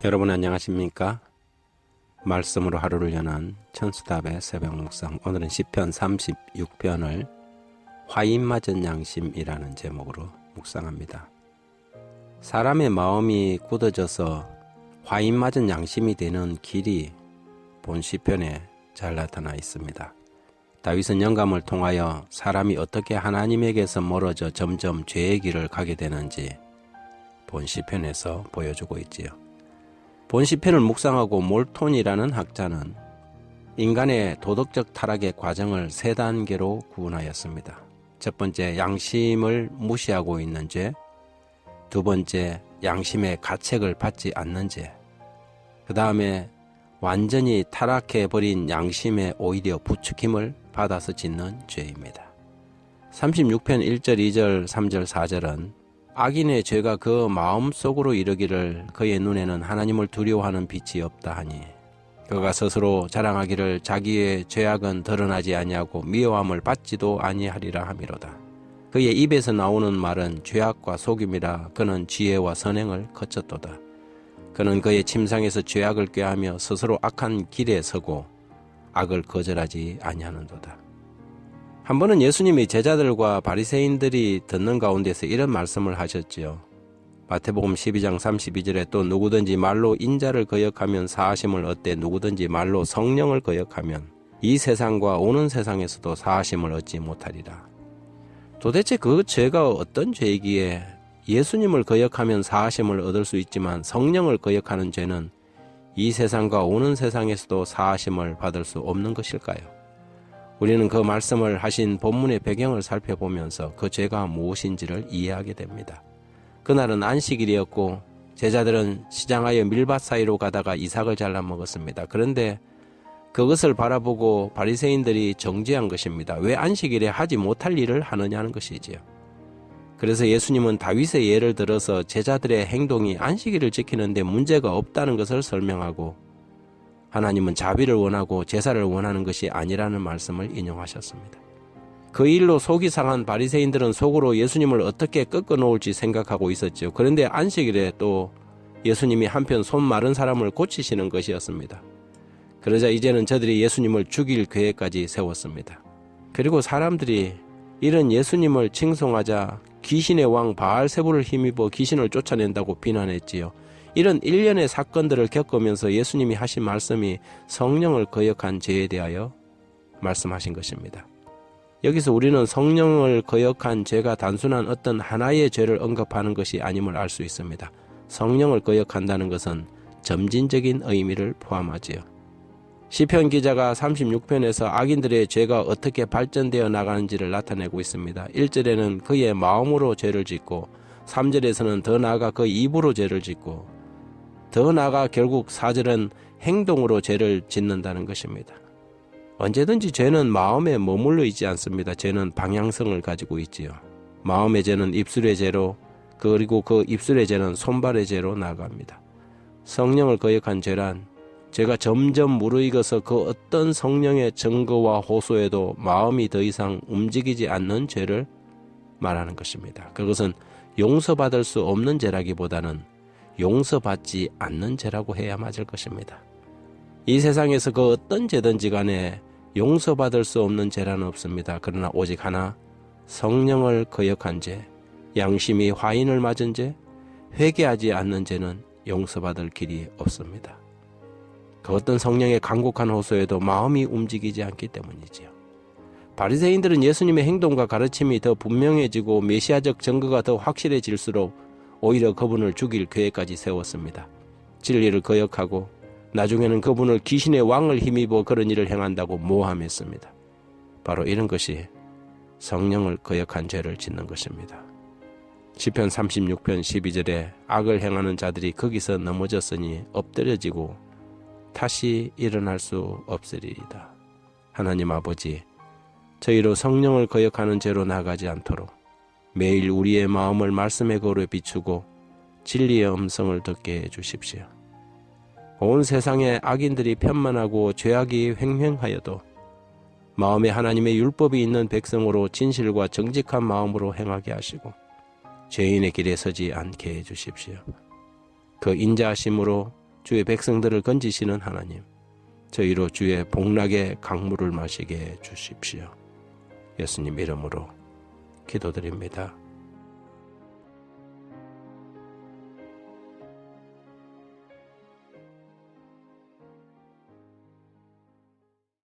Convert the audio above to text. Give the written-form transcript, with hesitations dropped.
여러분 안녕하십니까? 말씀으로 하루를 여는 천수답의 새벽 묵상, 오늘은 시편 36편을 화인맞은 양심이라는 제목으로 묵상합니다. 사람의 마음이 굳어져서 화인맞은 양심이 되는 길이 본 시편에 잘 나타나 있습니다. 다윗은 영감을 통하여 사람이 어떻게 하나님에게서 멀어져 점점 죄의 길을 가게 되는지 본 시편에서 보여주고 있지요. 본 시편을 묵상하고 몰톤이라는 학자는 인간의 도덕적 타락의 과정을 세 단계로 구분하였습니다. 첫 번째, 양심을 무시하고 있는 죄. 두 번째, 양심의 가책을 받지 않는 죄. 그 다음에 완전히 타락해버린 양심에 오히려 부추김을 받아서 짓는 죄입니다. 36편 1절, 2절, 3절, 4절은 악인의 죄가 그 마음속으로 이르기를 그의 눈에는 하나님을 두려워하는 빛이 없다 하니 그가 스스로 자랑하기를 자기의 죄악은 드러나지 아니하고 미워함을 받지도 아니하리라 하미로다. 그의 입에서 나오는 말은 죄악과 속임이라. 그는 지혜와 선행을 거쳤도다. 그는 그의 침상에서 죄악을 꾀하며 스스로 악한 길에 서고 악을 거절하지 아니하는도다. 한 번은 예수님이 제자들과 바리새인들이 듣는 가운데서 이런 말씀을 하셨지요. 마태복음 12장 32절에 또 누구든지 말로 인자를 거역하면 사하심을 얻되 누구든지 말로 성령을 거역하면 이 세상과 오는 세상에서도 사하심을 얻지 못하리라. 도대체 그 죄가 어떤 죄이기에 예수님을 거역하면 사하심을 얻을 수 있지만 성령을 거역하는 죄는 이 세상과 오는 세상에서도 사하심을 받을 수 없는 것일까요? 우리는 그 말씀을 하신 본문의 배경을 살펴보면서 그 죄가 무엇인지를 이해하게 됩니다. 그날은 안식일이었고 제자들은 시장하여 밀밭 사이로 가다가 이삭을 잘라 먹었습니다. 그런데 그것을 바라보고 바리새인들이 정죄한 것입니다. 왜 안식일에 하지 못할 일을 하느냐는 것이지요. 그래서 예수님은 다윗의 예를 들어서 제자들의 행동이 안식일을 지키는데 문제가 없다는 것을 설명하고 하나님은 자비를 원하고 제사를 원하는 것이 아니라는 말씀을 인용하셨습니다. 그 일로 속이 상한 바리새인들은 속으로 예수님을 어떻게 꺾어 놓을지 생각하고 있었죠. 그런데 안식일에 또 예수님이 한편 손 마른 사람을 고치시는 것이었습니다. 그러자 이제는 저들이 예수님을 죽일 계획까지 세웠습니다. 그리고 사람들이 이런 예수님을 칭송하자 귀신의 왕 바알세불을 힘입어 귀신을 쫓아낸다고 비난했지요. 이런 일련의 사건들을 겪으면서 예수님이 하신 말씀이 성령을 거역한 죄에 대하여 말씀하신 것입니다. 여기서 우리는 성령을 거역한 죄가 단순한 어떤 하나의 죄를 언급하는 것이 아님을 알 수 있습니다. 성령을 거역한다는 것은 점진적인 의미를 포함하지요. 시편 기자가 36편에서 악인들의 죄가 어떻게 발전되어 나가는지를 나타내고 있습니다. 1절에는 그의 마음으로 죄를 짓고 3절에서는 더 나아가 그 입으로 죄를 짓고 더 나아가 결국 4절은 행동으로 죄를 짓는다는 것입니다. 언제든지 죄는 마음에 머물러 있지 않습니다. 죄는 방향성을 가지고 있지요. 마음의 죄는 입술의 죄로, 그리고 그 입술의 죄는 손발의 죄로 나아갑니다. 성령을 거역한 죄란 죄가 점점 무르익어서 그 어떤 성령의 증거와 호소에도 마음이 더 이상 움직이지 않는 죄를 말하는 것입니다. 그것은 용서받을 수 없는 죄라기보다는 용서받지 않는 죄라고 해야 맞을 것입니다. 이 세상에서 그 어떤 죄든지 간에 용서받을 수 없는 죄라는 없습니다. 그러나 오직 하나, 성령을 거역한 죄, 양심이 화인을 맞은 죄, 회개하지 않는 죄는 용서받을 길이 없습니다. 그 어떤 성령의 간곡한 호소에도 마음이 움직이지 않기 때문이지요. 바리새인들은 예수님의 행동과 가르침이 더 분명해지고 메시아적 증거가 더 확실해질수록 오히려 그분을 죽일 계획까지 세웠습니다. 진리를 거역하고 나중에는 그분을 귀신의 왕을 힘입어 그런 일을 행한다고 모함했습니다. 바로 이런 것이 성령을 거역한 죄를 짓는 것입니다. 시편 36편 12절에 악을 행하는 자들이 거기서 넘어졌으니 엎드려지고 다시 일어날 수 없으리이다. 하나님 아버지, 저희로 성령을 거역하는 죄로 나가지 않도록 매일 우리의 마음을 말씀의 거울에 비추고 진리의 음성을 듣게 해주십시오. 온 세상에 악인들이 편만하고 죄악이 횡행하여도 마음에 하나님의 율법이 있는 백성으로 진실과 정직한 마음으로 행하게 하시고 죄인의 길에 서지 않게 해주십시오. 그 인자하심으로 주의 백성들을 건지시는 하나님, 저희로 주의 복락의 강물을 마시게 해 주십시오. 예수님 이름으로 기도드립니다.